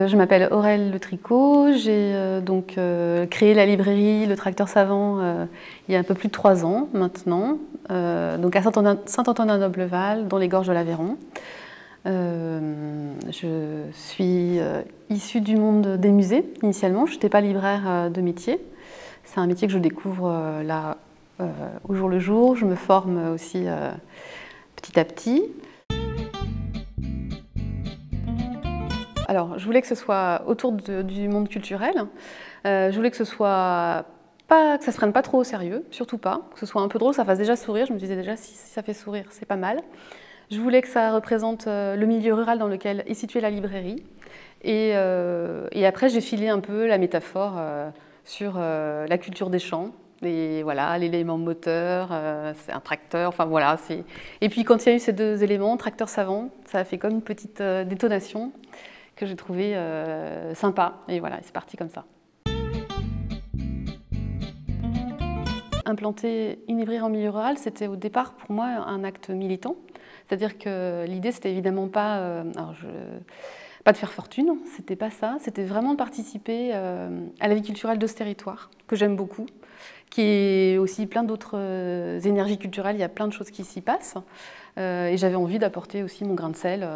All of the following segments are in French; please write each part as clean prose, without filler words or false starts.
Je m'appelle Aurèle Le Tricot, j'ai créé la librairie Le Tracteur Savant il y a un peu plus de 3 ans maintenant, donc à Saint-Antonin-Nobleval, dans les gorges de l'Aveyron. Je suis issue du monde des musées initialement, je n'étais pas libraire de métier. C'est un métier que je découvre là au jour le jour, je me forme aussi petit à petit. Alors, je voulais que ce soit autour du monde culturel. Je voulais que ce soit que ça se prenne pas trop au sérieux, surtout pas. Que ce soit un peu drôle, ça fasse déjà sourire. Je me disais déjà, si ça fait sourire, c'est pas mal. Je voulais que ça représente le milieu rural dans lequel est située la librairie. Et après, j'ai filé un peu la métaphore sur la culture des champs. Et voilà, l'élément moteur, c'est un tracteur, enfin voilà. Et puis quand il y a eu ces deux éléments, tracteur savant, ça a fait comme une petite détonation que j'ai trouvé sympa. Et voilà, c'est parti comme ça. Implanter une librairie en milieu rural, c'était au départ pour moi un acte militant. C'est-à-dire que l'idée, c'était évidemment pas, pas de faire fortune, c'était pas ça. C'était vraiment de participer à la vie culturelle de ce territoire, que j'aime beaucoup, qui est aussi plein d'autres énergies culturelles. Il y a plein de choses qui s'y passent. Et j'avais envie d'apporter aussi mon grain de sel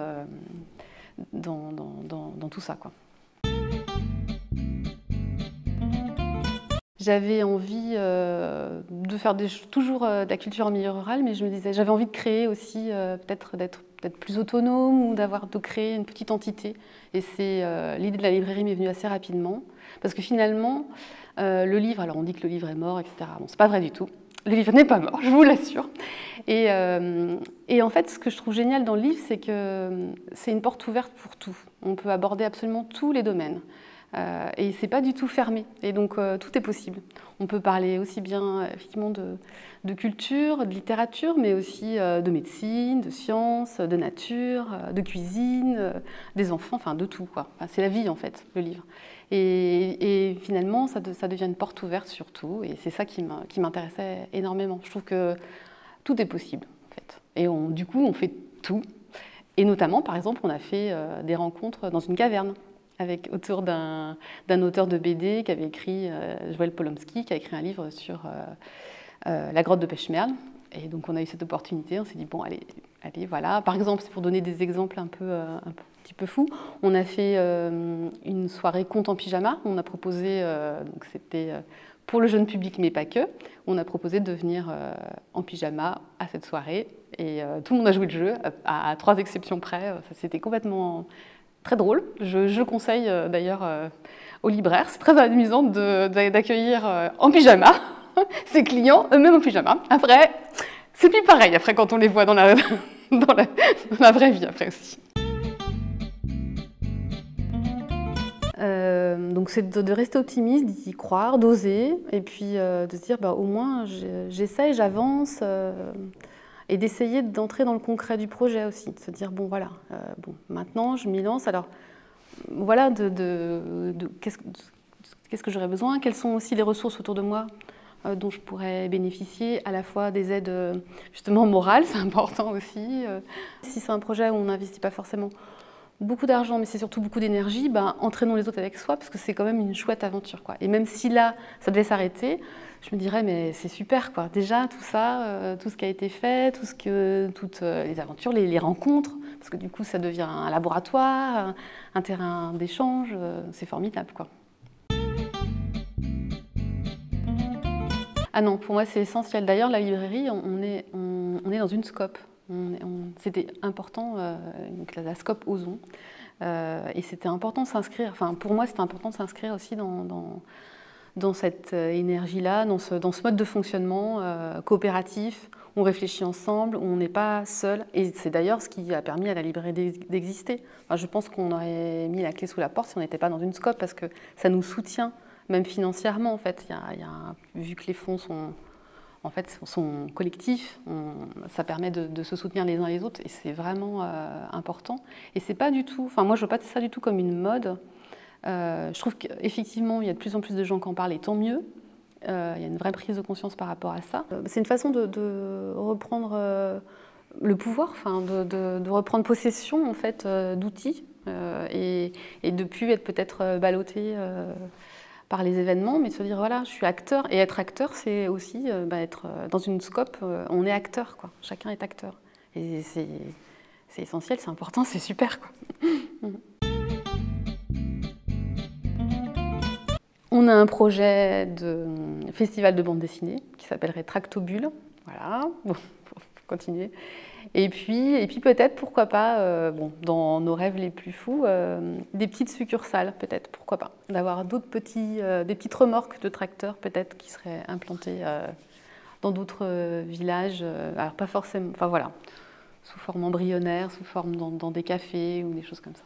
dans tout ça, quoi. J'avais envie de faire toujours de la culture en milieu rural, mais je me disais, j'avais envie de créer aussi, peut-être d'être plus autonome ou de créer une petite entité. Et l'idée de la librairie m'est venue assez rapidement, parce que finalement, le livre, alors on dit que le livre est mort, etc. Bon, c'est pas vrai du tout. Le livre n'est pas mort, je vous l'assure. Et en fait, ce que je trouve génial dans le livre, c'est que c'est une porte ouverte pour tout. On peut aborder absolument tous les domaines. Et c'est pas du tout fermé. Et donc, tout est possible. On peut parler aussi bien, effectivement, de culture, de littérature, mais aussi de médecine, de sciences, de nature, de cuisine, des enfants, enfin de tout, quoi. Enfin, c'est la vie, en fait, le livre. Et finalement, ça devient une porte ouverte sur tout, et c'est ça qui m'intéressait énormément. Je trouve que tout est possible, en fait. Et du coup, on fait tout. Et notamment, par exemple, on a fait des rencontres dans une caverne, autour d'un auteur de BD qui avait écrit, Joël Polomski, qui a écrit un livre sur la grotte de Pechmerle. Et donc, on a eu cette opportunité, on s'est dit, bon, allez, voilà. Par exemple, c'est pour donner des exemples un petit peu fous, on a fait une soirée conte en pyjama. On a proposé, donc c'était pour le jeune public, mais pas que, on a proposé de venir en pyjama à cette soirée. Et tout le monde a joué le jeu, à 3 exceptions près. Ça, c'était complètement très drôle. Je conseille d'ailleurs aux libraires. C'est très amusant d'accueillir en pyjama ses clients, eux-mêmes en pyjama. Après, c'est plus pareil après quand on les voit dans la vraie vie après aussi. Donc c'est de rester optimiste, d'y croire, d'oser, et puis de se dire au moins j'essaye, j'avance, et d'essayer d'entrer dans le concret du projet aussi, de se dire bon voilà, maintenant je m'y lance, alors voilà, qu'est-ce que j'aurais besoin, quelles sont aussi les ressources autour de moi dont je pourrais bénéficier, à la fois des aides justement morales, c'est important aussi. Si c'est un projet où on n'investit pas forcément beaucoup d'argent, mais c'est surtout beaucoup d'énergie, entraînons les autres avec soi, parce que c'est quand même une chouette aventure, quoi. Et même si là, ça devait s'arrêter, je me dirais, mais c'est super, quoi. Déjà, tout ça, tout ce qui a été fait, toutes les aventures, les rencontres, parce que du coup, ça devient un laboratoire, un terrain d'échange, c'est formidable, quoi. Ah non, pour moi, c'est essentiel. D'ailleurs, la librairie, on est dans une scope. C'était important, la scope Ozon, et c'était important de s'inscrire, enfin pour moi c'était important de s'inscrire aussi dans cette énergie-là, dans ce mode de fonctionnement coopératif, où on réfléchit ensemble, où on n'est pas seul, et c'est d'ailleurs ce qui a permis à la librairie d'exister. Enfin, je pense qu'on aurait mis la clé sous la porte si on n'était pas dans une scope, parce que ça nous soutient, même financièrement en fait. Vu que les fonds sont collectifs, ça permet de se soutenir les uns les autres, et c'est vraiment important. Et c'est pas du tout, enfin moi je vois pas ça du tout comme une mode. Je trouve qu'effectivement il y a de plus en plus de gens qui en parlent, et tant mieux. Il y a une vraie prise de conscience par rapport à ça. C'est une façon de reprendre le pouvoir, enfin de reprendre possession en fait d'outils et de plus être peut-être ballotté par les événements, mais de se dire voilà, je suis acteur. Et être acteur, c'est aussi être dans une scope, on est acteur, quoi. Chacun est acteur. Et c'est essentiel, c'est important, c'est super, quoi. On a un projet de festival de bande dessinée qui s'appellerait Tractobule. Voilà, bon, pour continuer. Et puis peut-être, pourquoi pas, dans nos rêves les plus fous, des petites succursales, peut-être, pourquoi pas. D'avoir d'autres des petites remorques de tracteurs, peut-être, qui seraient implantées dans d'autres villages. Alors pas forcément, enfin voilà, sous forme embryonnaire, sous forme dans des cafés ou des choses comme ça.